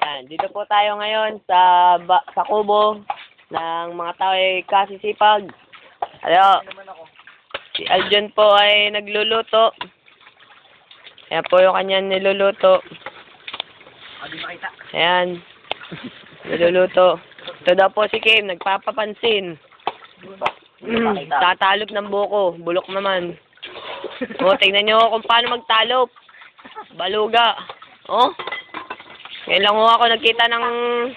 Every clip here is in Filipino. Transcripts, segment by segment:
Yan, dito po tayo ngayon sa sa kubo ng mga tao ay kasisipag. Ano, si Aljon po ay nagluluto. Ayan po yung kanyang niluluto. Ayan, niluluto. Ito daw po si Kim, nagpapapansin. Tatalop ng buko, bulok naman. O, tingnan nyo kung paano magtalop. Baluga. Oh, ngayon lang ho ako nagkita ng...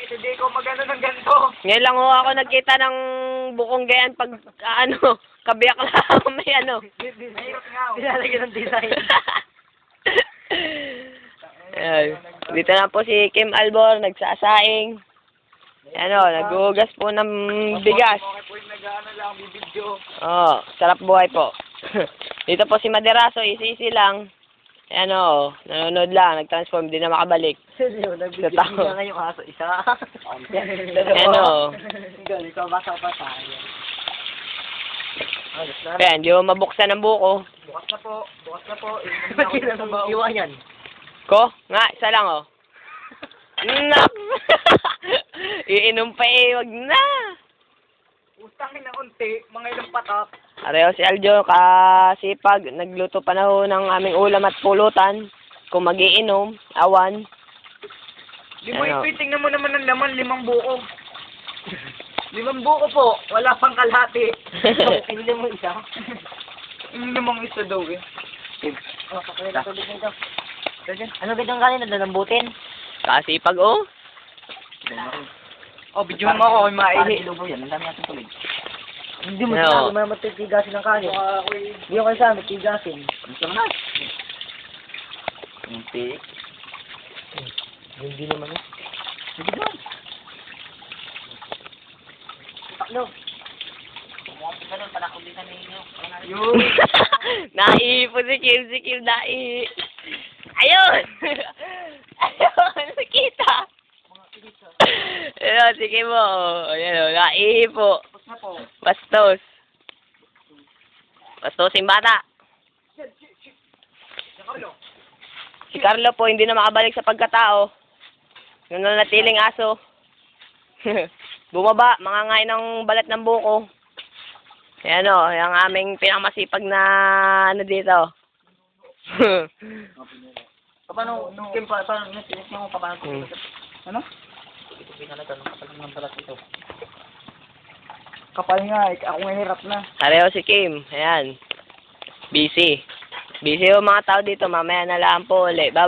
Hindi ko magano ng ganito. Ngayon lang ho ako nagkita ng bukong gayan pag, kabiyak lang may ano. Mahirap nga. Nilalagyan ng design. Ayan. Dito na po si Kim Albor, nagsasaing. Ano, naghuhugas po ng bigas. Okay po yung nag-ano lang, bibidyo. Oh, sarap buhay po. Dito po si Maderaso, isi-isi lang. Ayan o, nanonood lang, nag-transform, di na makabalik. Seryo, nagbibidyo Sa tao. nga ngayong aso. Isa. Ayan o. Galing ko, basa pa tayo. Ayan, di mo mabuksan ang buko. Bukas na po. Bukas na po. Iwan yan. Ko? Nga, isa lang o. Nak! Iinom pa eh, wag na. Utangin na unti, mga ilang patak. Areho si Aljo, kasipag, nagluto pa na ho ng aming ulam at pulutan. Kung magiinom, awan. Di mo Ano? ipiting mo naman ng laman, 5 buko. 5 buko po, wala pang kalahati. Pinili mo isa. Pinili mo isa daw eh. Oh, pakilit tubig nito. Ano biglang kanin na nalambutin? Kasipag o. Oh, bidyo mo ako, maihi. Yan, ang dami natin tubig. Hindi mo Ano? sinabi, may matitigasin ng kanin. Hindi ko kayo sa amin, tigasin. Gusto mo na? Hindi naman eh. Sige doon. Taklo. Ganun, panakulitan ninyo. Yun. Naiipon si Kim, nai. Ayun! Ayun, nakita. Ayun, si Kim o. Ayan o, naiipo. Tapos na po. Bastos. Bastosin bata. Si Carlo po hindi na makabalik sa pagkatao. Nananatiling aso. Bumaba, mangangain ng balat ng buko. Ayan o, yung aming pinakamasipag na ano dito. Paano, paano, tinis mo paano ano? Kapal ng balat ito. Kapal nga, ako nga hirap na. Pareho si Kim, ayan. Busy. Busy yung mga tao dito, mamaya na lang po ulit. Bye.